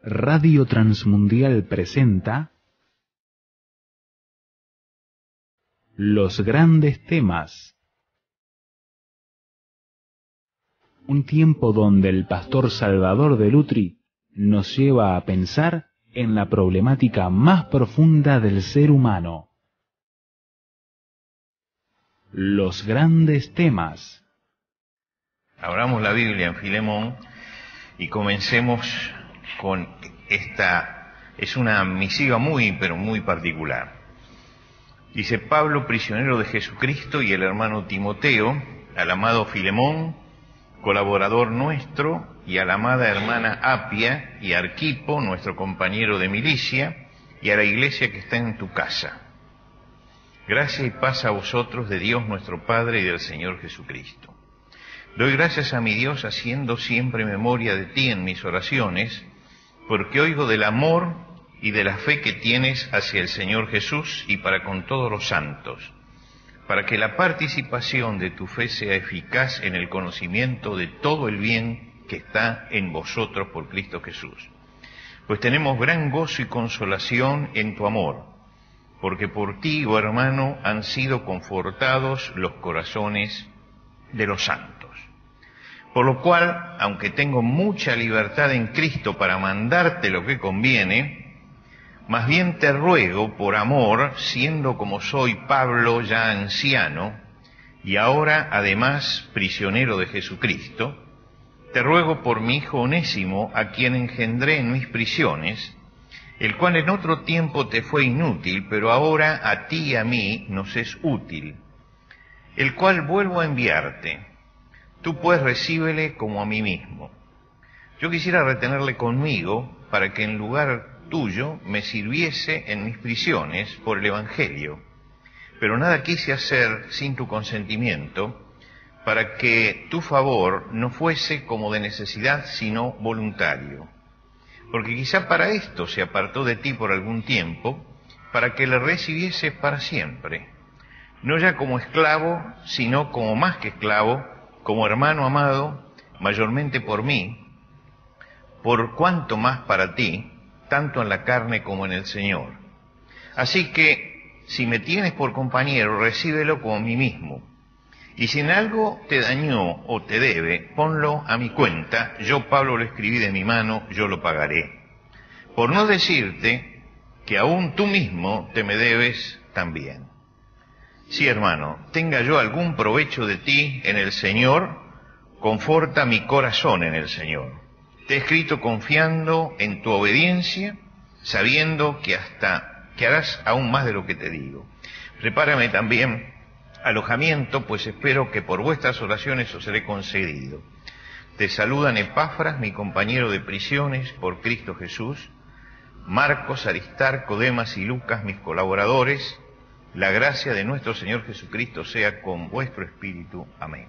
Radio Transmundial presenta Los grandes temas. Un tiempo donde el pastor Salvador de Lutri nos lleva a pensar en la problemática más profunda del ser humano. Los grandes temas. Abramos la Biblia en Filemón y comencemos con esta. Es una misiva pero muy particular. Dice: Pablo, prisionero de Jesucristo, y el hermano Timoteo, al amado Filemón, colaborador nuestro, y a la amada hermana Apia y Arquipo, nuestro compañero de milicia, y a la iglesia que está en tu casa. Gracia y paz a vosotros de Dios nuestro Padre y del Señor Jesucristo. Doy gracias a mi Dios haciendo siempre memoria de ti en mis oraciones, porque oigo del amor y de la fe que tienes hacia el Señor Jesús y para con todos los santos, para que la participación de tu fe sea eficaz en el conocimiento de todo el bien que está en vosotros por Cristo Jesús. Pues tenemos gran gozo y consolación en tu amor, porque por ti, oh hermano, han sido confortados los corazones de los santos. Por lo cual, aunque tengo mucha libertad en Cristo para mandarte lo que conviene, más bien te ruego por amor, siendo como soy Pablo ya anciano, y ahora además prisionero de Jesucristo, te ruego por mi hijo Onésimo, a quien engendré en mis prisiones, el cual en otro tiempo te fue inútil, pero ahora a ti y a mí nos es útil, el cual vuelvo a enviarte. Tú pues recíbele como a mí mismo. Yo quisiera retenerle conmigo para que en lugar tuyo me sirviese en mis prisiones por el Evangelio, pero nada quise hacer sin tu consentimiento, para que tu favor no fuese como de necesidad, sino voluntario. Porque quizá para esto se apartó de ti por algún tiempo, para que le recibiese para siempre, no ya como esclavo, sino como más que esclavo, como hermano amado, mayormente por mí, por cuanto más para ti, tanto en la carne como en el Señor. Así que, si me tienes por compañero, recíbelo como a mí mismo. Y si en algo te dañó o te debe, ponlo a mi cuenta. Yo, Pablo, lo escribí de mi mano, yo lo pagaré. Por no decirte que aún tú mismo te me debes también. Sí, hermano, tenga yo algún provecho de ti en el Señor, conforta mi corazón en el Señor. Te he escrito confiando en tu obediencia, sabiendo que harás aún más de lo que te digo. Prepárame también alojamiento, pues espero que por vuestras oraciones os seré concedido. Te saludan Epafras, mi compañero de prisiones por Cristo Jesús, Marcos, Aristarco, Demas y Lucas, mis colaboradores. La gracia de nuestro Señor Jesucristo sea con vuestro espíritu. Amén.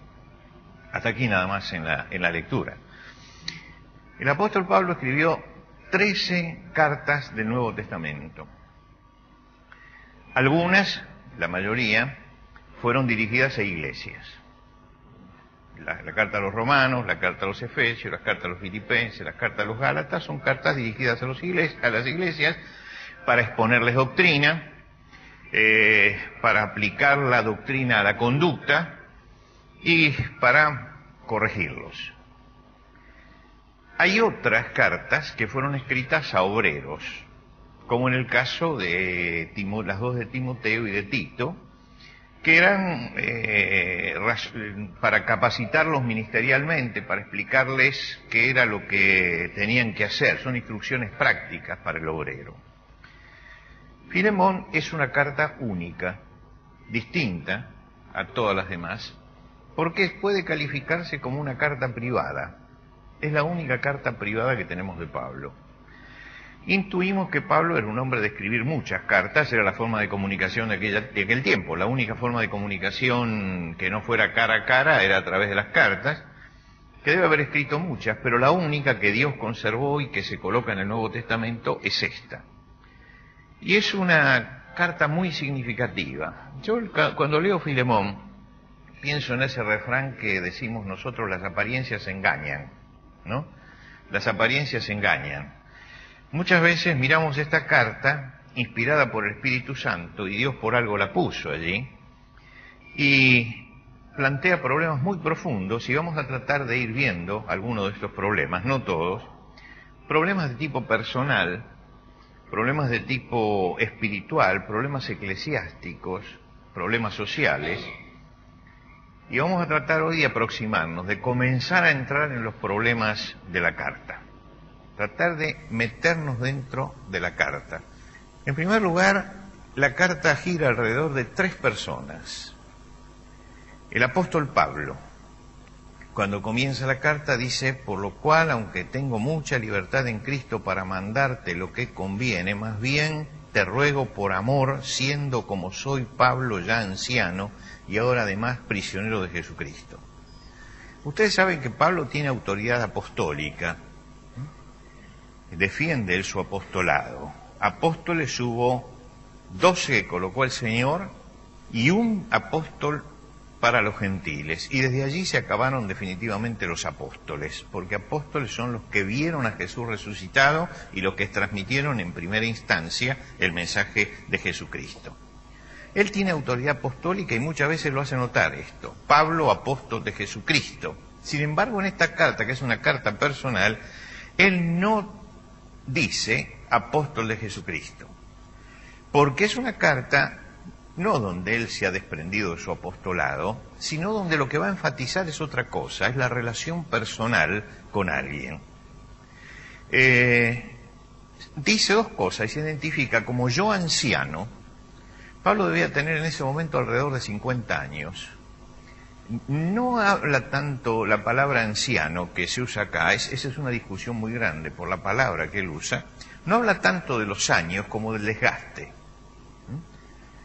Hasta aquí nada más en la lectura. El apóstol Pablo escribió 13 cartas del Nuevo Testamento. Algunas, la mayoría, fueron dirigidas a iglesias. La carta a los romanos, la carta a los efesios, las cartas a los filipenses, las cartas a los gálatas, son cartas dirigidas a las iglesias para exponerles doctrina, para aplicar la doctrina a la conducta y para corregirlos. Hay otras cartas que fueron escritas a obreros, como en el caso de las dos de Timoteo y de Tito, que eran para capacitarlos ministerialmente, para explicarles qué era lo que tenían que hacer. Son instrucciones prácticas para el obrero. Filemón es una carta única, distinta a todas las demás, porque puede calificarse como una carta privada. Es la única carta privada que tenemos de Pablo. Intuimos que Pablo era un hombre de escribir muchas cartas, era la forma de comunicación de aquel tiempo. La única forma de comunicación que no fuera cara a cara era a través de las cartas, que debe haber escrito muchas, pero la única que Dios conservó y que se coloca en el Nuevo Testamento es esta. Y es una carta muy significativa. Yo cuando leo Filemón pienso en ese refrán que decimos nosotros: las apariencias engañan, ¿no? Las apariencias engañan. Muchas veces miramos esta carta inspirada por el Espíritu Santo, y Dios por algo la puso allí, y plantea problemas muy profundos, y vamos a tratar de ir viendo algunos de estos problemas, no todos, problemas de tipo personal, problemas de tipo espiritual, problemas eclesiásticos, problemas sociales, y vamos a tratar hoy de aproximarnos, de comenzar a entrar en los problemas de la carta, tratar de meternos dentro de la carta. En primer lugar, la carta gira alrededor de 3 personas. El apóstol Pablo, cuando comienza la carta, dice: por lo cual, aunque tengo mucha libertad en Cristo para mandarte lo que conviene, más bien te ruego por amor, siendo como soy Pablo ya anciano y ahora además prisionero de Jesucristo. Ustedes saben que Pablo tiene autoridad apostólica, defiende él su apostolado. Apóstoles hubo 12 que colocó el Señor y un apóstol para los gentiles, y desde allí se acabaron definitivamente los apóstoles, porque apóstoles son los que vieron a Jesús resucitado y los que transmitieron en primera instancia el mensaje de Jesucristo. Él tiene autoridad apostólica y muchas veces lo hace notar esto: Pablo, apóstol de Jesucristo. Sin embargo, en esta carta, que es una carta personal, él no dice apóstol de Jesucristo, porque es una carta no donde él se ha desprendido de su apostolado, sino donde lo que va a enfatizar es otra cosa, es la relación personal con alguien. Dice 2 cosas y se identifica como yo anciano. Pablo debía tener en ese momento alrededor de 50 años. No habla tanto la palabra anciano que se usa acá, esa es una discusión muy grande por la palabra que él usa. No habla tanto de los años como del desgaste.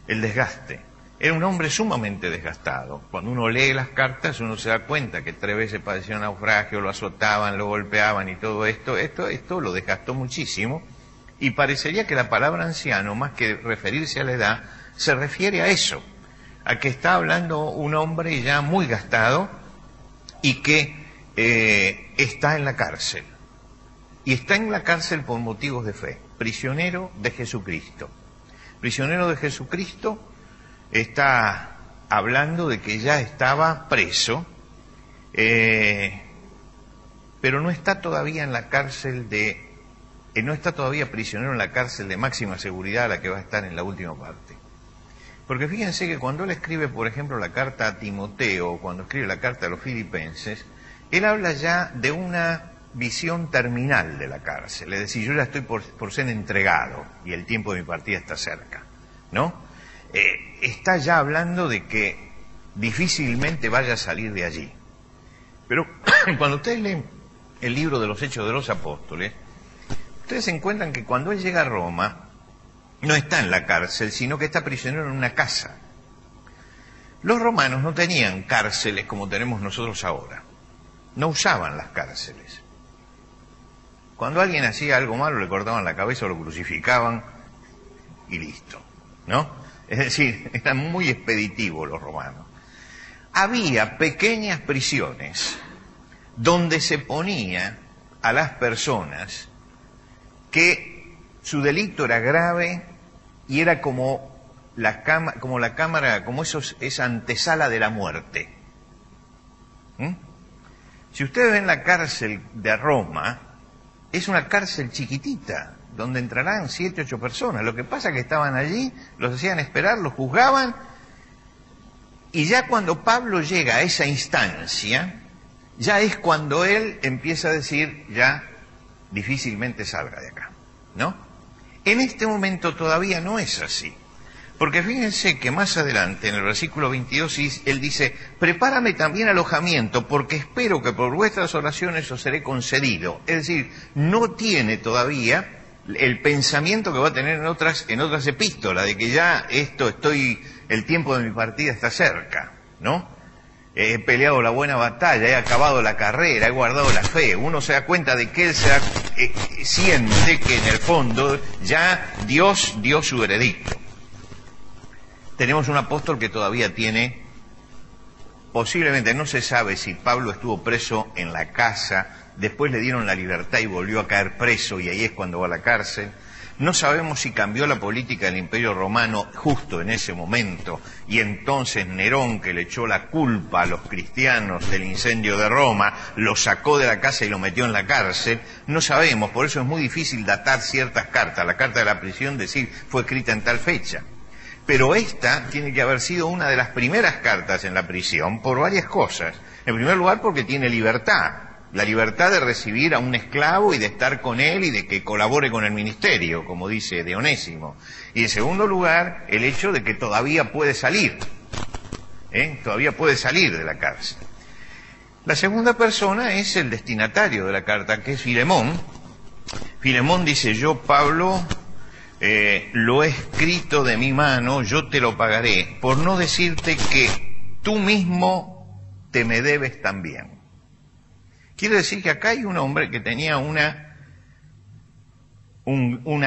El desgaste. Era un hombre sumamente desgastado. Cuando uno lee las cartas, uno se da cuenta que 3 veces padeció un naufragio, lo azotaban, lo golpeaban y todo esto lo desgastó muchísimo. Y parecería que la palabra anciano, más que referirse a la edad, se refiere a eso, a que está hablando un hombre ya muy gastado y que está en la cárcel. Y está en la cárcel por motivos de fe, prisionero de Jesucristo. Prisionero de Jesucristo está hablando de que ya estaba preso, pero no está todavía en la cárcel no está todavía prisionero en la cárcel de máxima seguridad a la que va a estar en la última parte. Porque fíjense que cuando él escribe, por ejemplo, la carta a Timoteo, cuando escribe la carta a los filipenses, él habla ya de una visión terminal de la cárcel, es decir, yo ya estoy por ser entregado y el tiempo de mi partida está cerca, ¿no? Está ya hablando de que difícilmente vaya a salir de allí. Pero cuando ustedes leen el libro de los Hechos de los Apóstoles, ustedes encuentran que cuando él llega a Roma, no está en la cárcel, sino que está prisionero en una casa. Los romanos no tenían cárceles como tenemos nosotros ahora. No usaban las cárceles. Cuando alguien hacía algo malo, le cortaban la cabeza o lo crucificaban y listo, ¿no? Es decir, eran muy expeditivos los romanos. Había pequeñas prisiones donde se ponía a las personas que su delito era grave y era como esa antesala de la muerte. Si ustedes ven la cárcel de Roma, es una cárcel chiquitita, donde entrarán 7, 8 personas. Lo que pasa es que estaban allí, los hacían esperar, los juzgaban, y ya cuando Pablo llega a esa instancia, ya es cuando él empieza a decir, ya difícilmente salga de acá, ¿no? En este momento todavía no es así. Porque fíjense que más adelante, en el versículo 22, él dice, prepárame también alojamiento, porque espero que por vuestras oraciones os seré concedido. Es decir, no tiene todavía el pensamiento que va a tener en otras epístolas, de que ya el tiempo de mi partida está cerca, ¿no? He peleado la buena batalla, he acabado la carrera, he guardado la fe. Uno se da cuenta de que él siente que en el fondo ya Dios dio su veredicto. Tenemos un apóstol que todavía posiblemente no se sabe si Pablo estuvo preso en la casa después le dieron la libertad y volvió a caer preso y ahí es cuando va a la cárcel. No sabemos si cambió la política del Imperio Romano justo en ese momento y entonces Nerón, que le echó la culpa a los cristianos del incendio de Roma, lo sacó de la casa y lo metió en la cárcel. No sabemos, por eso es muy difícil datar ciertas cartas. La carta de la prisión, decir, fue escrita en tal fecha. Pero esta tiene que haber sido una de las primeras cartas en la prisión por varias cosas. En primer lugar, porque tiene libertad. La libertad de recibir a un esclavo y de estar con él y de que colabore con el ministerio, como dice de Onésimo. Y en segundo lugar, el hecho de que todavía puede salir. Todavía puede salir de la cárcel. La segunda persona es el destinatario de la carta, que es Filemón. Filemón dice, yo, Pablo, lo he escrito de mi mano, yo te lo pagaré, por no decirte que tú mismo te me debes también. Quiere decir que acá hay un hombre que tenía una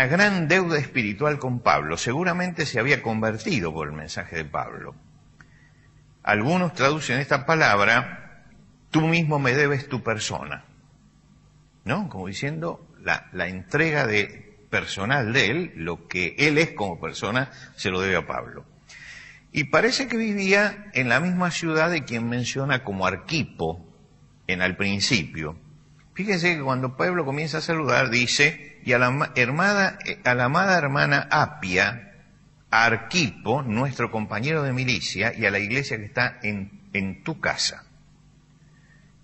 gran deuda espiritual con Pablo. Seguramente se había convertido por el mensaje de Pablo. Algunos traducen esta palabra, tú mismo me debes tu persona, ¿no? Como diciendo, la entrega personal de él, lo que él es como persona, se lo debe a Pablo. Y parece que vivía en la misma ciudad de quien menciona como Arquipo, al principio. Fíjense que cuando Pablo comienza a saludar, dice, y a la amada hermana Apia, a Arquipo, nuestro compañero de milicia, y a la iglesia que está en tu casa.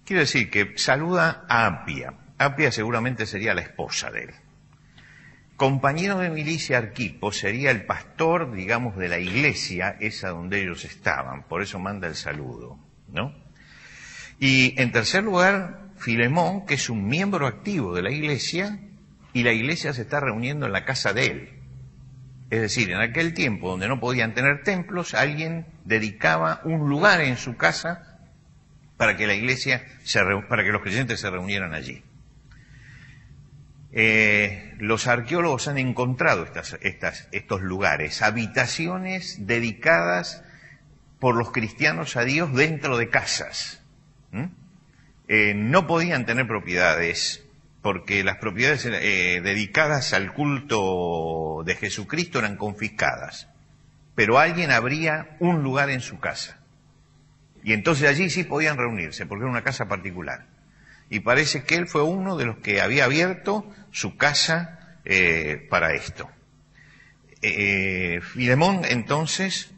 Quiere decir que saluda a Apia. Apia seguramente sería la esposa de él. Compañero de milicia Arquipo sería el pastor, digamos, de la iglesia, esa donde ellos estaban. Por eso manda el saludo, ¿no? Y en tercer lugar, Filemón, que es un miembro activo de la iglesia, y la iglesia se está reuniendo en la casa de él. Es decir, en aquel tiempo donde no podían tener templos, alguien dedicaba un lugar en su casa para que la iglesia, para que los creyentes se reunieran allí. Los arqueólogos han encontrado estos lugares, habitaciones dedicadas por los cristianos a Dios dentro de casas. No podían tener propiedades, porque las propiedades dedicadas al culto de Jesucristo eran confiscadas, pero alguien abría un lugar en su casa, y entonces allí sí podían reunirse, porque era una casa particular, y parece que él fue uno de los que había abierto su casa para esto. Filemón entonces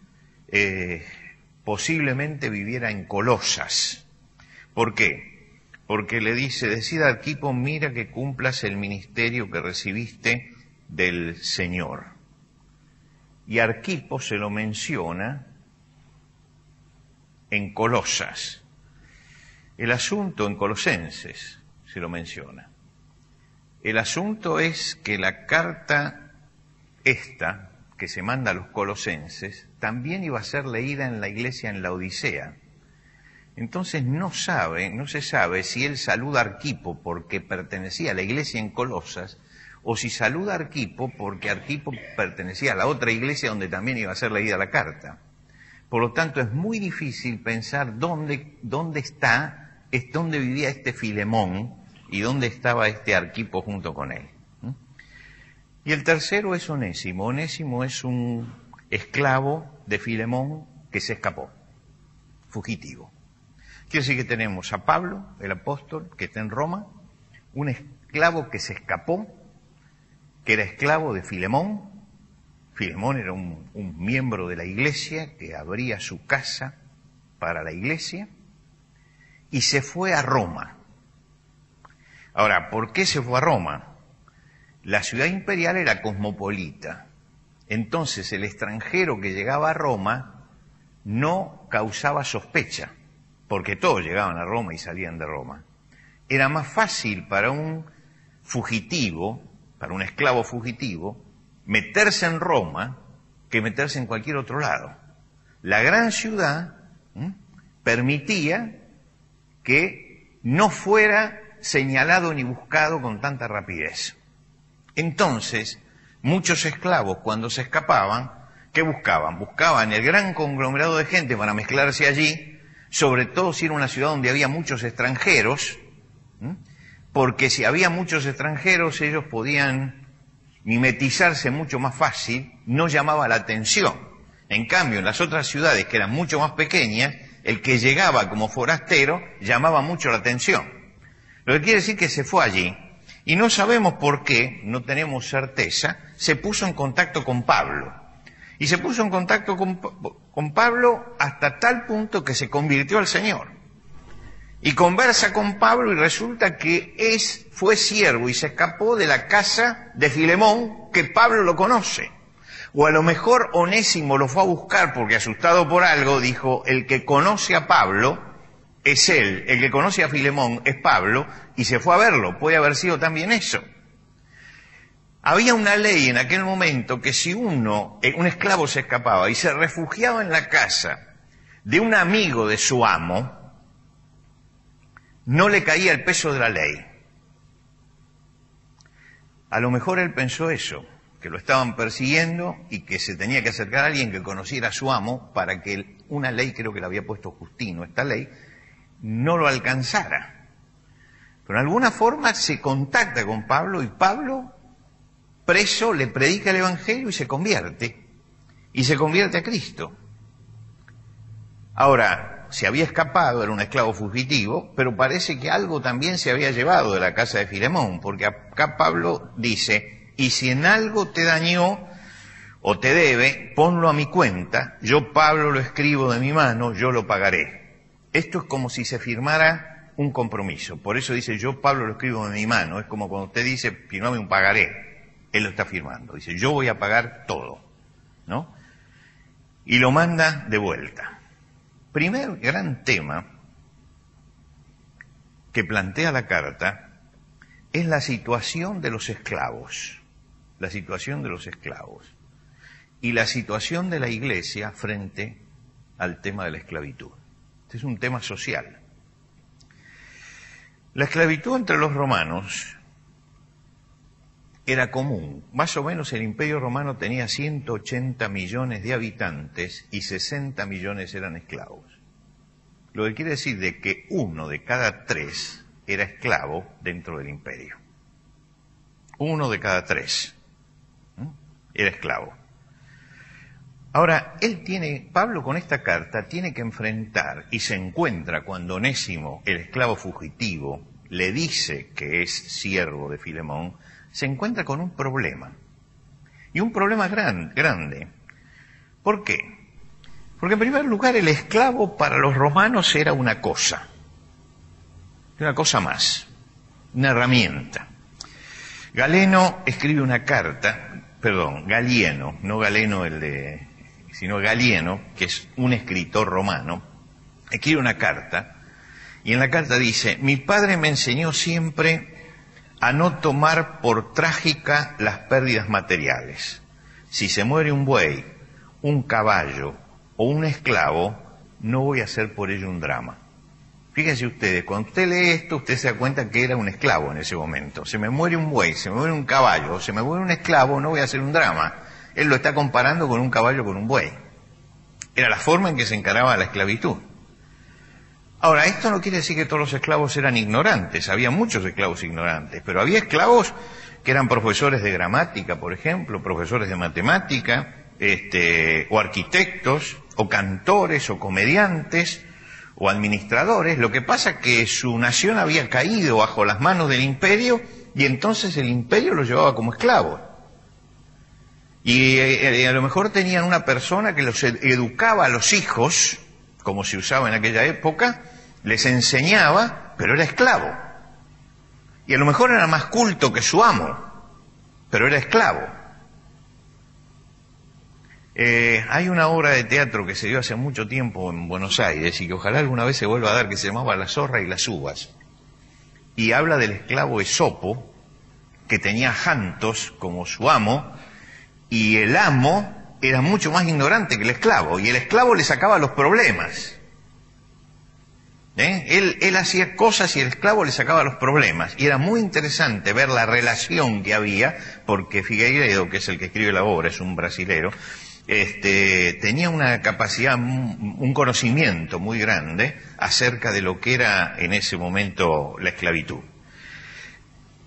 posiblemente viviera en Colosas. ¿Por qué? Porque le dice, decid a Arquipo, mira que cumplas el ministerio que recibiste del Señor. Y Arquipo se lo menciona en Colosas. El asunto en Colosenses se lo menciona. El asunto es que la carta esta, que se manda a los colosenses, también iba a ser leída en la iglesia en la Odisea. Entonces no se sabe si él saluda a Arquipo porque pertenecía a la iglesia en Colosas, o si saluda a Arquipo porque Arquipo pertenecía a la otra iglesia donde también iba a ser leída la carta. Por lo tanto, es muy difícil pensar dónde vivía este Filemón y dónde estaba este Arquipo junto con él. Y el tercero es Onésimo. Onésimo es un esclavo de Filemón que se escapó, fugitivo. Quiere decir que tenemos a Pablo, el apóstol, que está en Roma, un esclavo que se escapó, que era esclavo de Filemón. Filemón era un miembro de la iglesia que abría su casa para la iglesia y se fue a Roma. Ahora, ¿por qué se fue a Roma? La ciudad imperial era cosmopolita. Entonces el extranjero que llegaba a Roma no causaba sospecha, porque todos llegaban a Roma y salían de Roma. Era más fácil para un fugitivo, para un esclavo fugitivo, meterse en Roma que meterse en cualquier otro lado. La gran ciudad permitía que no fuera señalado ni buscado con tanta rapidez. Entonces, muchos esclavos cuando se escapaban, ¿qué buscaban? Buscaban el gran conglomerado de gente para mezclarse allí, sobre todo si era una ciudad donde había muchos extranjeros, porque si había muchos extranjeros ellos podían mimetizarse mucho más fácil, no llamaba la atención. En cambio, en las otras ciudades que eran mucho más pequeñas, el que llegaba como forastero llamaba mucho la atención. Lo que quiere decir que se fue allí y no sabemos por qué, no tenemos certeza, se puso en contacto con Pablo. Y se puso en contacto con Pablo hasta tal punto que se convirtió al Señor. Y conversa con Pablo y resulta que fue siervo y se escapó de la casa de Filemón, que Pablo lo conoce. O a lo mejor Onésimo lo fue a buscar porque asustado por algo dijo, el que conoce a Pablo es él, el que conoce a Filemón es Pablo, y se fue a verlo. Puede haber sido también eso. Había una ley en aquel momento que si un esclavo se escapaba y se refugiaba en la casa de un amigo de su amo, no le caía el peso de la ley. A lo mejor él pensó eso, que lo estaban persiguiendo y que se tenía que acercar a alguien que conociera a su amo para que una ley, creo que la había puesto Justino, esta ley, no lo alcanzara. Pero de alguna forma se contacta con Pablo y Pablo, preso, le predica el Evangelio y se convierte a Cristo. Ahora, se había escapado, era un esclavo fugitivo, pero parece que algo también se había llevado de la casa de Filemón, porque acá Pablo dice, y si en algo te dañó o te debe, ponlo a mi cuenta, yo Pablo lo escribo de mi mano, yo lo pagaré. Esto es como si se firmara un compromiso, por eso dice, yo Pablo lo escribo de mi mano, es como cuando usted dice, firmame un pagaré. Él lo está firmando, dice, yo voy a pagar todo, ¿no? Y lo manda de vuelta. Primer gran tema que plantea la carta es la situación de los esclavos, la situación de los esclavos y la situación de la Iglesia frente al tema de la esclavitud. Este es un tema social. La esclavitud entre los romanos era común. Más o menos el Imperio Romano tenía 180 millones de habitantes y 60 millones eran esclavos. Lo que quiere decir de que 1 de cada 3 era esclavo dentro del imperio. 1 de cada 3 era esclavo. Ahora, Pablo con esta carta tiene que enfrentar y se encuentra cuando Onésimo, el esclavo fugitivo, le dice que es siervo de Filemón, se encuentra con un problema. Y un problema grande. ¿Por qué? Porque en primer lugar el esclavo para los romanos era una cosa más, una herramienta. Galeno escribe una carta, Galieno, no Galeno sino Galieno, que es un escritor romano, escribe una carta, y en la carta dice, mi padre me enseñó siempre a no tomar por trágica las pérdidas materiales. Si se muere un buey, un caballo o un esclavo, no voy a hacer por ello un drama. Fíjense ustedes, cuando usted lee esto, usted se da cuenta que era un esclavo en ese momento. Se me muere un buey, se me muere un caballo, se me muere un esclavo, no voy a hacer un drama. Él lo está comparando con un caballo con un buey. Era la forma en que se encaraba la esclavitud. Ahora, esto no quiere decir que todos los esclavos eran ignorantes, había muchos esclavos ignorantes, pero había esclavos que eran profesores de gramática, por ejemplo, profesores de matemática, o arquitectos, o cantores, o comediantes, o administradores. Lo que pasa es que su nación había caído bajo las manos del imperio y entonces el imperio los llevaba como esclavos. Y a lo mejor tenían una persona que los educaba a los hijos, como se usaba en aquella época, les enseñaba, pero era esclavo. Y a lo mejor era más culto que su amo, pero era esclavo. Hay una obra de teatro que se dio hace mucho tiempo en Buenos Aires y que ojalá alguna vez se vuelva a dar, que se llamaba La zorra y las uvas. Y habla del esclavo Esopo, que tenía Jantos como su amo, y el amo era mucho más ignorante que el esclavo, y el esclavo le sacaba los problemas. Él hacía cosas y el esclavo le sacaba los problemas, y era muy interesante ver la relación que había, porque Figueiredo, que es el que escribe la obra, es un brasilero, tenía una capacidad, un conocimiento muy grande acerca de lo que era en ese momento la esclavitud.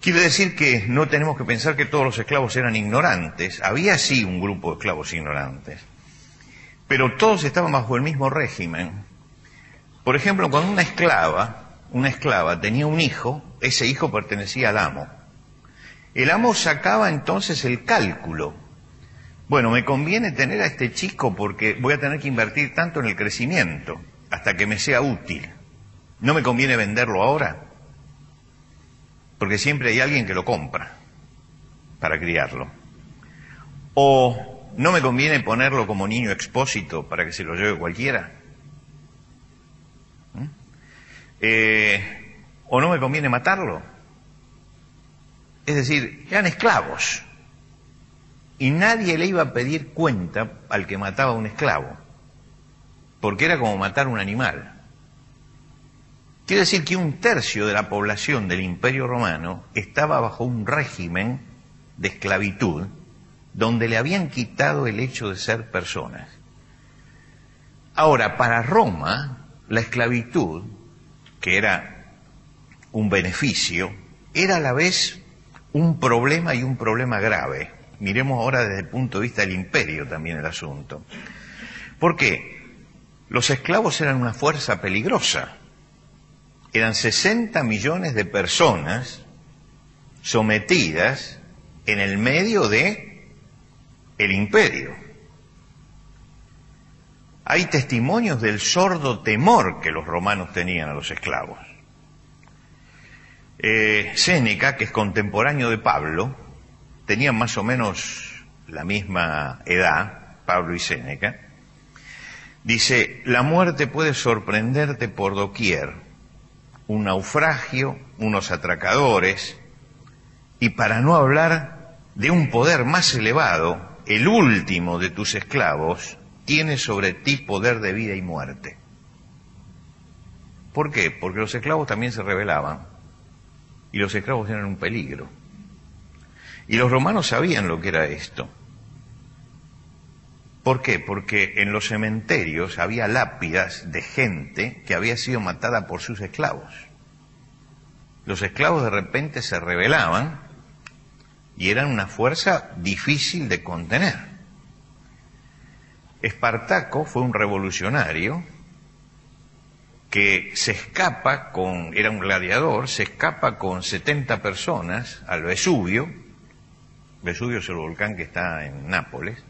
Quiere decir que no tenemos que pensar que todos los esclavos eran ignorantes. Había sí un grupo de esclavos ignorantes, pero todos estaban bajo el mismo régimen. Por ejemplo, cuando una esclava tenía un hijo, ese hijo pertenecía al amo. El amo sacaba entonces el cálculo. Bueno, me conviene tener a este chico porque voy a tener que invertir tanto en el crecimiento hasta que me sea útil. ¿No me conviene venderlo ahora? Porque siempre hay alguien que lo compra para criarlo. O no me conviene ponerlo como niño expósito para que se lo lleve cualquiera. O no me conviene matarlo. Es decir, eran esclavos. Y nadie le iba a pedir cuenta al que mataba a un esclavo, porque era como matar un animal. Quiere decir que 1/3 de la población del Imperio Romano estaba bajo un régimen de esclavitud, donde le habían quitado el hecho de ser personas. Ahora, para Roma, la esclavitud, que era un beneficio, era a la vez un problema y un problema grave. Miremos ahora desde el punto de vista del imperio también el asunto. ¿Por qué? Los esclavos eran una fuerza peligrosa. Eran 60 millones de personas sometidas en el medio de el imperio. Hay testimonios del sordo temor que los romanos tenían a los esclavos. Séneca, que es contemporáneo de Pablo, tenían más o menos la misma edad, Pablo y Séneca, dice: la muerte puede sorprenderte por doquier, un naufragio, unos atracadores, y para no hablar de un poder más elevado, el último de tus esclavos tiene sobre ti poder de vida y muerte. ¿Por qué? Porque los esclavos también se rebelaban, y los esclavos eran un peligro. Y los romanos sabían lo que era esto. ¿Por qué? Porque en los cementerios había lápidas de gente que había sido matada por sus esclavos. Los esclavos de repente se rebelaban y eran una fuerza difícil de contener. Espartaco fue un revolucionario que se escapa era un gladiador, se escapa con 70 personas al Vesubio. Vesubio es el volcán que está en Nápoles,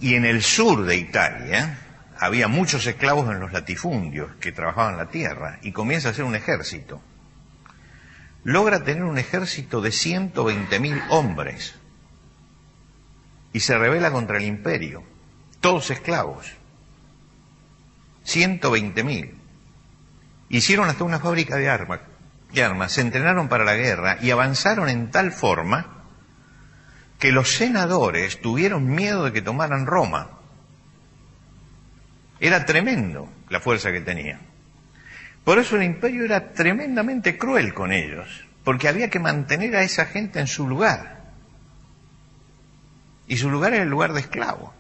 y en el sur de Italia había muchos esclavos en los latifundios que trabajaban la tierra, y comienza a hacer un ejército. Logra tener un ejército de 120.000 hombres, y se rebela contra el imperio, todos esclavos, 120.000. Hicieron hasta una fábrica de armas, se entrenaron para la guerra y avanzaron en tal forma que los senadores tuvieron miedo de que tomaran Roma. Era tremendo la fuerza que tenían. Por eso el imperio era tremendamente cruel con ellos, porque había que mantener a esa gente en su lugar. Y su lugar era el lugar de esclavo.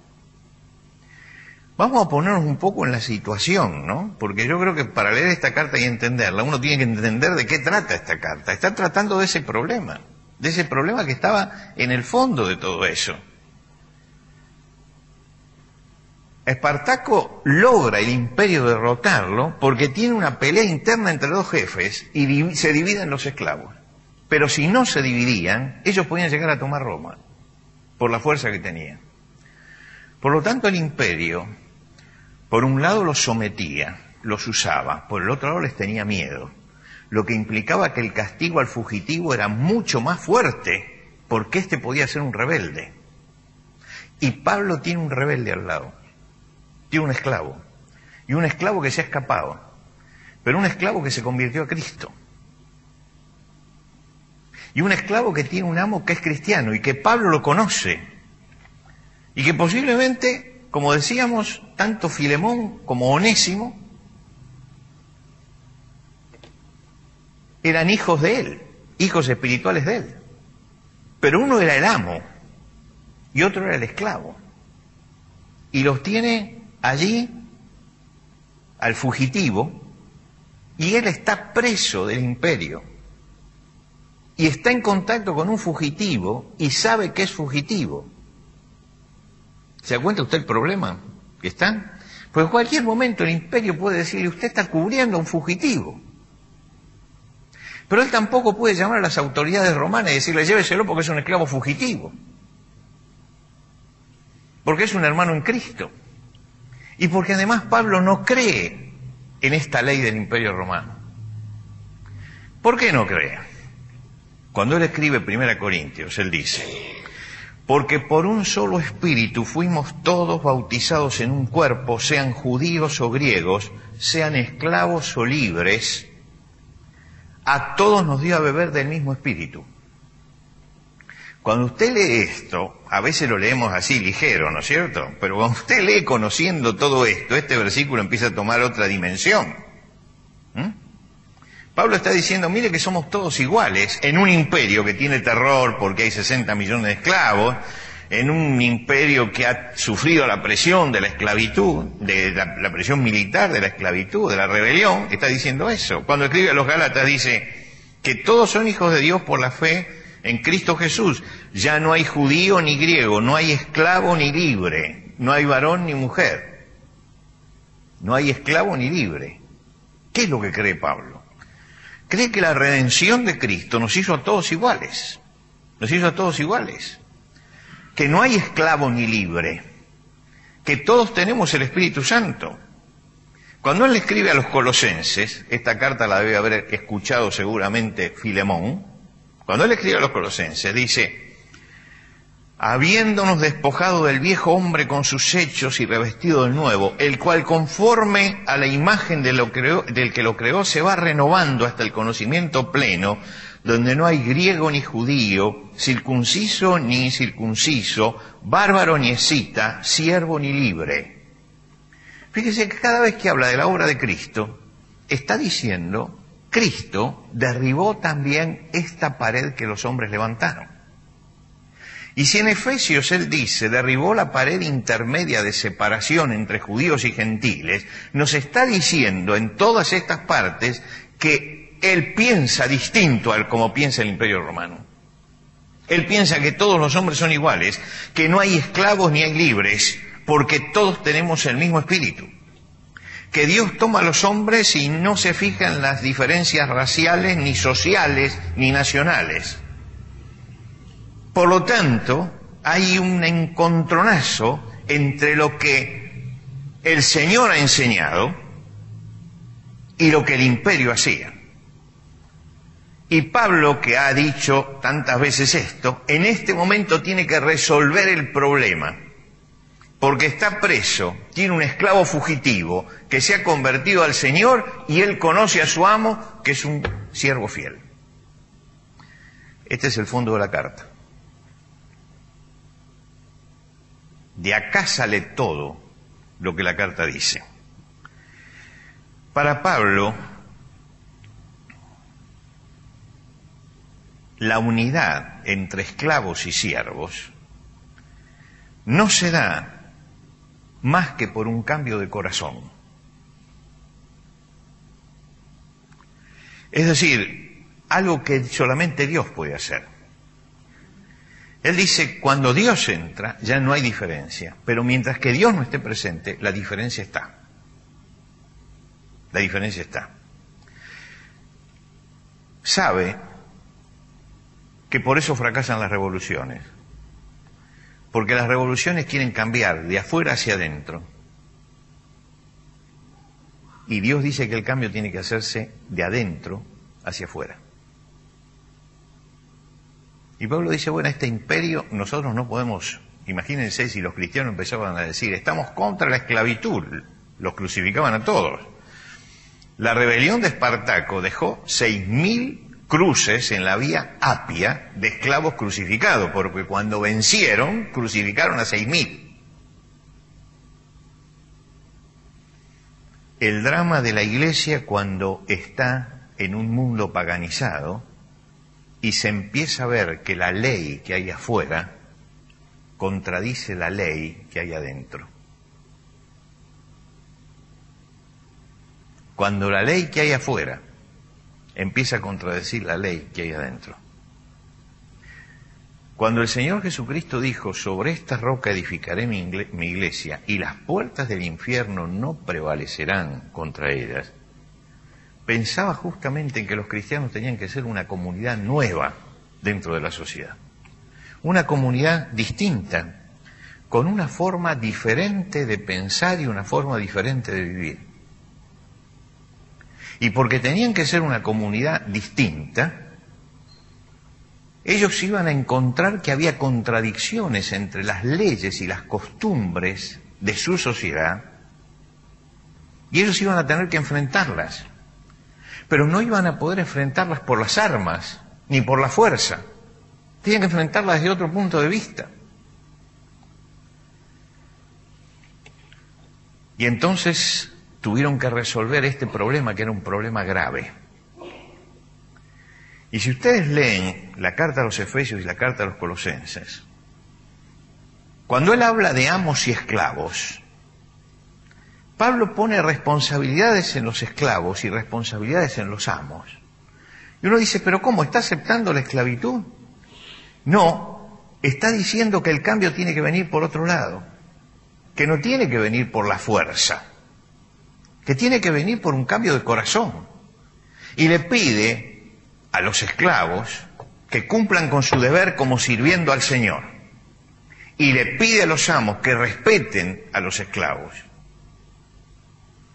Vamos a ponernos un poco en la situación, ¿no? Porque yo creo que para leer esta carta y entenderla, uno tiene que entender de qué trata esta carta. Está tratando de ese problema que estaba en el fondo de todo eso. Espartaco logra el imperio derrotarlo porque tiene una pelea interna entre dos jefes y se dividen los esclavos. Pero si no se dividían, ellos podían llegar a tomar Roma por la fuerza que tenían. Por lo tanto, el imperio, por un lado los sometía, los usaba, por el otro lado les tenía miedo, lo que implicaba que el castigo al fugitivo era mucho más fuerte, porque éste podía ser un rebelde. Y Pablo tiene un rebelde al lado, tiene un esclavo, y un esclavo que se ha escapado, pero un esclavo que se convirtió a Cristo. Y un esclavo que tiene un amo que es cristiano y que Pablo lo conoce, y que posiblemente, como decíamos, tanto Filemón como Onésimo eran hijos de él, hijos espirituales de él. Pero uno era el amo y otro era el esclavo. Y los tiene allí al fugitivo, y él está preso del imperio. y está en contacto con un fugitivo y sabe que es fugitivo. ¿Se da cuenta usted el problema que está? Pues en cualquier momento el imperio puede decirle, usted está cubriendo a un fugitivo. Pero él tampoco puede llamar a las autoridades romanas y decirle, lléveselo porque es un esclavo fugitivo. Porque es un hermano en Cristo. Y porque además Pablo no cree en esta ley del imperio romano. ¿Por qué no cree? Cuando él escribe 1 Corintios, él dice, porque por un solo espíritu fuimos todos bautizados en un cuerpo, sean judíos o griegos, sean esclavos o libres, a todos nos dio a beber del mismo espíritu. Cuando usted lee esto, a veces lo leemos así ligero, ¿no es cierto? Pero cuando usted lee conociendo todo esto, este versículo empieza a tomar otra dimensión. Pablo está diciendo, mire que somos todos iguales en un imperio que tiene terror porque hay 60 millones de esclavos, en un imperio que ha sufrido la presión de la esclavitud, de la presión militar de la esclavitud, de la rebelión, está diciendo eso. Cuando escribe a los Gálatas dice que todos son hijos de Dios por la fe en Cristo Jesús. Ya no hay judío ni griego, no hay esclavo ni libre, no hay varón ni mujer, no hay esclavo ni libre. ¿Qué es lo que cree Pablo? Cree que la redención de Cristo nos hizo a todos iguales. Nos hizo a todos iguales. Que no hay esclavo ni libre. Que todos tenemos el Espíritu Santo. Cuando él escribe a los colosenses, esta carta la debe haber escuchado seguramente Filemón, cuando él escribe a los colosenses dice, habiéndonos despojado del viejo hombre con sus hechos y revestido del nuevo, el cual conforme a la imagen del que lo creó se va renovando hasta el conocimiento pleno, donde no hay griego ni judío, circunciso ni incircunciso, bárbaro ni escita, siervo ni libre. Fíjese que cada vez que habla de la obra de Cristo, está diciendo, Cristo derribó también esta pared que los hombres levantaron. Y si en Efesios él dice, derribó la pared intermedia de separación entre judíos y gentiles, nos está diciendo en todas estas partes que él piensa distinto al como piensa el Imperio Romano. Él piensa que todos los hombres son iguales, que no hay esclavos ni hay libres, porque todos tenemos el mismo espíritu. Que Dios toma a los hombres y no se fija en las diferencias raciales, ni sociales, ni nacionales. Por lo tanto, hay un encontronazo entre lo que el Señor ha enseñado y lo que el imperio hacía. Y Pablo, que ha dicho tantas veces esto, en este momento tiene que resolver el problema, porque está preso, tiene un esclavo fugitivo que se ha convertido al Señor y él conoce a su amo, que es un siervo fiel. Este es el fondo de la carta. De acá sale todo lo que la carta dice. Para Pablo, la unidad entre esclavos y siervos no se da más que por un cambio de corazón. Es decir, algo que solamente Dios puede hacer. Él dice, cuando Dios entra, ya no hay diferencia, pero mientras que Dios no esté presente, la diferencia está. La diferencia está. Sabe que por eso fracasan las revoluciones, porque las revoluciones quieren cambiar de afuera hacia adentro, y Dios dice que el cambio tiene que hacerse de adentro hacia afuera. Y Pablo dice, bueno, este imperio nosotros no podemos, imagínense si los cristianos empezaban a decir, estamos contra la esclavitud, los crucificaban a todos. La rebelión de Espartaco dejó 6.000 cruces en la vía Apia de esclavos crucificados, porque cuando vencieron, crucificaron a 6.000. El drama de la Iglesia cuando está en un mundo paganizado, y se empieza a ver que la ley que hay afuera contradice la ley que hay adentro. Cuando la ley que hay afuera empieza a contradecir la ley que hay adentro. Cuando el Señor Jesucristo dijo, sobre esta roca edificaré mi iglesia y las puertas del infierno no prevalecerán contra ellas, pensaba justamente en que los cristianos tenían que ser una comunidad nueva dentro de la sociedad. Una comunidad distinta, con una forma diferente de pensar y una forma diferente de vivir. Y porque tenían que ser una comunidad distinta, ellos iban a encontrar que había contradicciones entre las leyes y las costumbres de su sociedad, y ellos iban a tener que enfrentarlas. Pero no iban a poder enfrentarlas por las armas, ni por la fuerza. Tenían que enfrentarlas desde otro punto de vista. Y entonces tuvieron que resolver este problema, que era un problema grave. Y si ustedes leen la carta a los Efesios y la carta a los Colosenses, cuando él habla de amos y esclavos, Pablo pone responsabilidades en los esclavos y responsabilidades en los amos. Y uno dice, ¿pero cómo? ¿Está aceptando la esclavitud? No, está diciendo que el cambio tiene que venir por otro lado, que no tiene que venir por la fuerza, que tiene que venir por un cambio de corazón. Y le pide a los esclavos que cumplan con su deber como sirviendo al Señor. Y le pide a los amos que respeten a los esclavos,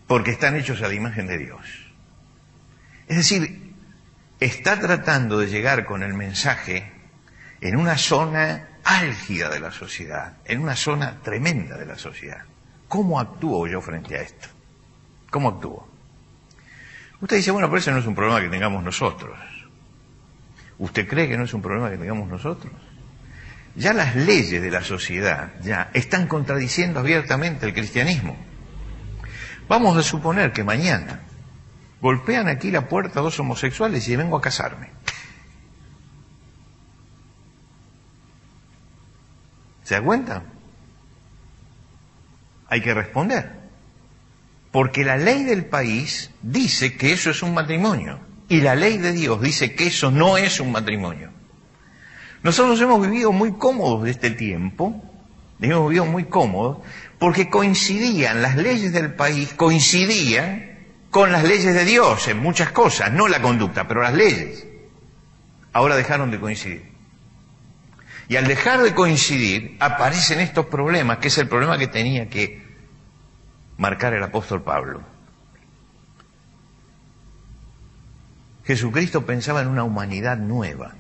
porque están hechos a la imagen de Dios. Es decir, está tratando de llegar con el mensaje en una zona álgida de la sociedad, en una zona tremenda de la sociedad. ¿Cómo actúo yo frente a esto? ¿Cómo actúo? Usted dice, bueno, pero ese no es un problema que tengamos nosotros. ¿Usted cree que no es un problema que tengamos nosotros? Ya las leyes de la sociedad ya están contradiciendo abiertamente el cristianismo. Vamos a suponer que mañana golpean aquí la puerta dos homosexuales y vengo a casarme. ¿Se da cuenta? Hay que responder. Porque la ley del país dice que eso es un matrimonio. Y la ley de Dios dice que eso no es un matrimonio. Nosotros hemos vivido muy cómodos de este tiempo. Hemos vivido muy cómodos porque coincidían, las leyes del país coincidían con las leyes de Dios en muchas cosas, no la conducta, pero las leyes. Ahora dejaron de coincidir. Y al dejar de coincidir, aparecen estos problemas, que es el problema que tenía que marcar el apóstol Pablo. Jesucristo pensaba en una humanidad nueva,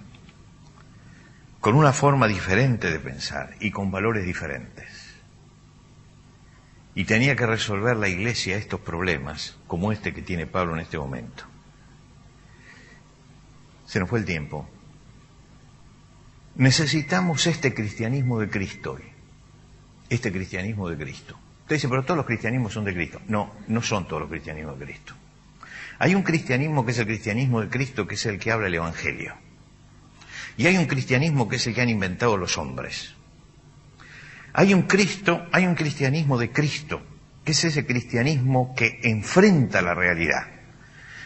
con una forma diferente de pensar y con valores diferentes. Y tenía que resolver la Iglesia estos problemas, como este que tiene Pablo en este momento. Se nos fue el tiempo. Necesitamos este cristianismo de Cristo hoy. Este cristianismo de Cristo. Usted dice, pero todos los cristianismos son de Cristo. No, no son todos los cristianismos de Cristo. Hay un cristianismo que es el cristianismo de Cristo, que es el que habla el Evangelio. Y hay un cristianismo que es el que han inventado los hombres. Hay un cristianismo de Cristo, que es ese cristianismo que enfrenta la realidad.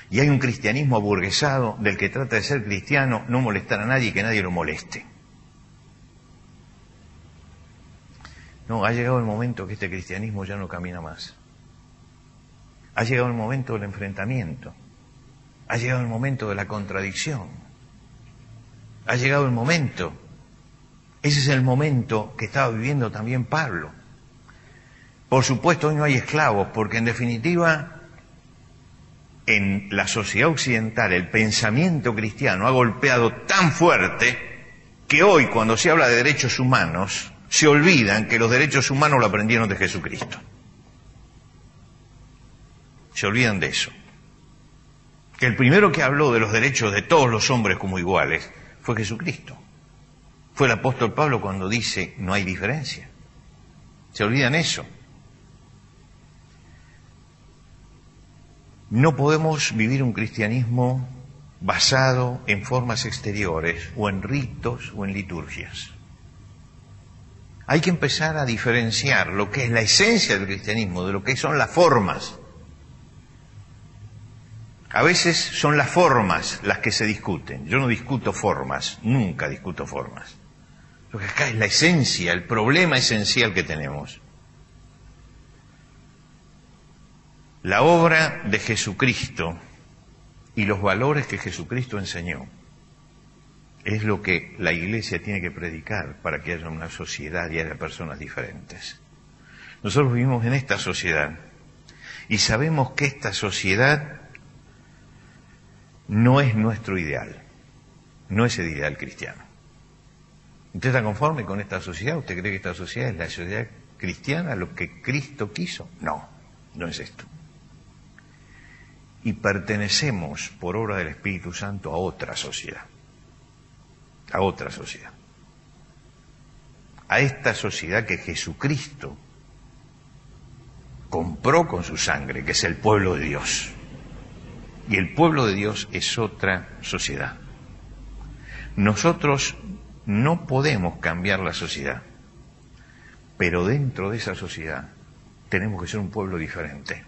Y hay un cristianismo aburguesado del que trata de ser cristiano, no molestar a nadie y que nadie lo moleste. No, ha llegado el momento que este cristianismo ya no camina más. Ha llegado el momento del enfrentamiento. Ha llegado el momento de la contradicción. Ha llegado el momento. Ese es el momento que estaba viviendo también Pablo. Por supuesto, hoy no hay esclavos, porque en definitiva, en la sociedad occidental, el pensamiento cristiano ha golpeado tan fuerte que hoy, cuando se habla de derechos humanos, se olvidan que los derechos humanos lo aprendieron de Jesucristo. Se olvidan de eso. Que el primero que habló de los derechos de todos los hombres como iguales fue Jesucristo. Fue el apóstol Pablo cuando dice, no hay diferencia. Se olvidan eso. No podemos vivir un cristianismo basado en formas exteriores, o en ritos, o en liturgias. Hay que empezar a diferenciar lo que es la esencia del cristianismo de lo que son las formas. A veces son las formas las que se discuten. Yo no discuto formas, nunca discuto formas. Lo que acá es la esencia, el problema esencial que tenemos. La obra de Jesucristo y los valores que Jesucristo enseñó es lo que la Iglesia tiene que predicar para que haya una sociedad y haya personas diferentes. Nosotros vivimos en esta sociedad y sabemos que esta sociedad no es nuestro ideal, no es el ideal cristiano. ¿Usted está conforme con esta sociedad? ¿Usted cree que esta sociedad es la sociedad cristiana, lo que Cristo quiso? No, no es esto. Y pertenecemos, por obra del Espíritu Santo, a otra sociedad. A otra sociedad. A esta sociedad que Jesucristo compró con su sangre, que es el pueblo de Dios. Y el pueblo de Dios es otra sociedad. Nosotros no podemos cambiar la sociedad, pero dentro de esa sociedad tenemos que ser un pueblo diferente.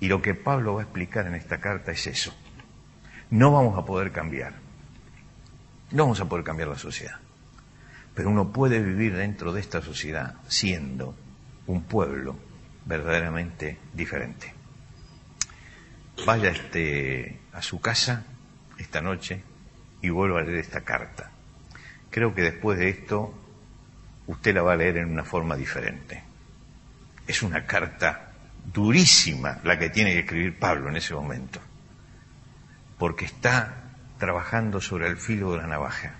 Y lo que Pablo va a explicar en esta carta es eso. No vamos a poder cambiar. No vamos a poder cambiar la sociedad. Pero uno puede vivir dentro de esta sociedad siendo un pueblo verdaderamente diferente. Vaya a su casa esta noche y vuelva a leer esta carta. Creo que después de esto usted la va a leer en una forma diferente. Es una carta durísima la que tiene que escribir Pablo en ese momento, porque está trabajando sobre el filo de la navaja.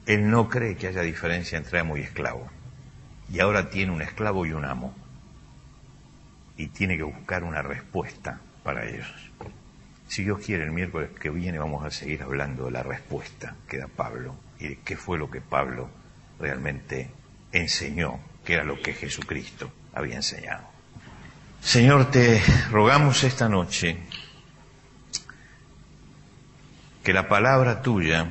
Él no cree que haya diferencia entre amo y esclavo, y ahora tiene un esclavo y un amo, y tiene que buscar una respuesta para ellos. Si Dios quiere, el miércoles que viene vamos a seguir hablando de la respuesta que da Pablo y de qué fue lo que Pablo realmente enseñó, que era lo que Jesucristo había enseñado. Señor, te rogamos esta noche que la palabra tuya,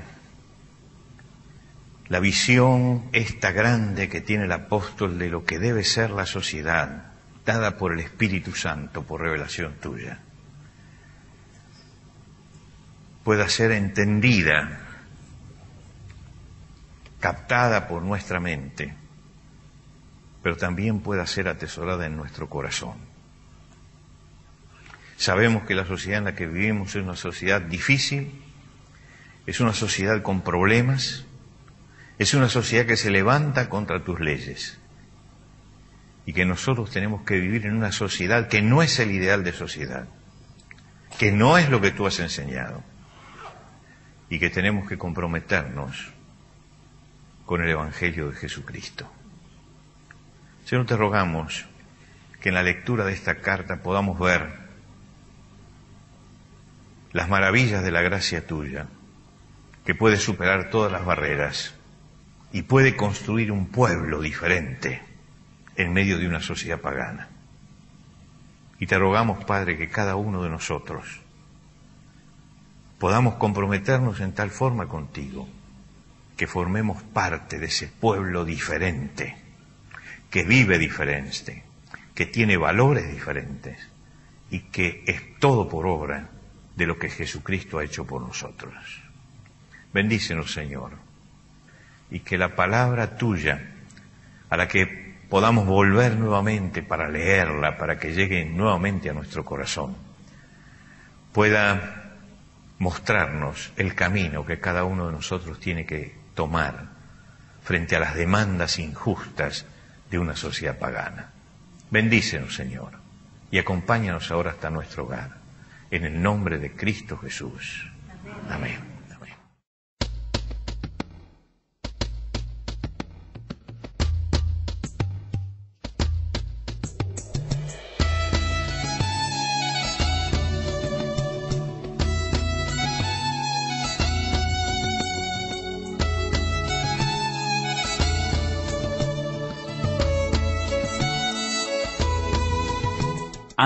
la visión esta grande que tiene el apóstol de lo que debe ser la sociedad, dada por el Espíritu Santo, por revelación tuya, pueda ser entendida, captada por nuestra mente, pero también pueda ser atesorada en nuestro corazón. Sabemos que la sociedad en la que vivimos es una sociedad difícil, es una sociedad con problemas, es una sociedad que se levanta contra tus leyes, y que nosotros tenemos que vivir en una sociedad que no es el ideal de sociedad, que no es lo que tú has enseñado, y que tenemos que comprometernos con el Evangelio de Jesucristo. Señor, te rogamos que en la lectura de esta carta podamos ver las maravillas de la gracia tuya, que puede superar todas las barreras y puede construir un pueblo diferente en medio de una sociedad pagana. Y te rogamos, Padre, que cada uno de nosotros podamos comprometernos en tal forma contigo que formemos parte de ese pueblo diferente, que vive diferente, que tiene valores diferentes y que es todo por obra de lo que Jesucristo ha hecho por nosotros. Bendícenos, Señor, y que la palabra tuya, a la que podamos volver nuevamente para leerla, para que llegue nuevamente a nuestro corazón, pueda mostrarnos el camino que cada uno de nosotros tiene que tomar frente a las demandas injustas de una sociedad pagana. Bendícenos, Señor, y acompáñanos ahora hasta nuestro hogar, en el nombre de Cristo Jesús. Amén.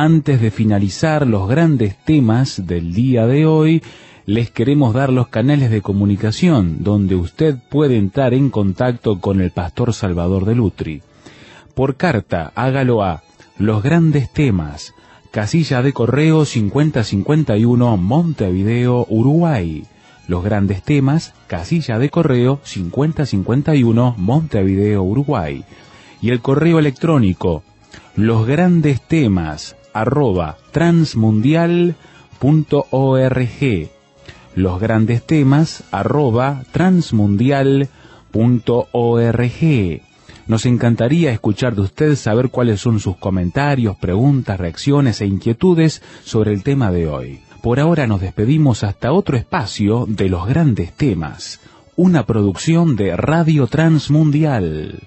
Antes de finalizar los grandes temas del día de hoy, les queremos dar los canales de comunicación donde usted puede entrar en contacto con el pastor Salvador de Lutri. Por carta, hágalo a Los Grandes Temas, casilla de correo 5051, Montevideo, Uruguay, Los Grandes Temas, casilla de correo 5051, Montevideo, Uruguay. Y el correo electrónico losgrandestemas@transmundial.org. losgrandestemas@transmundial.org. Nos encantaría escuchar de usted, saber cuáles son sus comentarios, preguntas, reacciones e inquietudes sobre el tema de hoy. Por ahora nos despedimos hasta otro espacio de Los Grandes Temas, una producción de Radio Transmundial.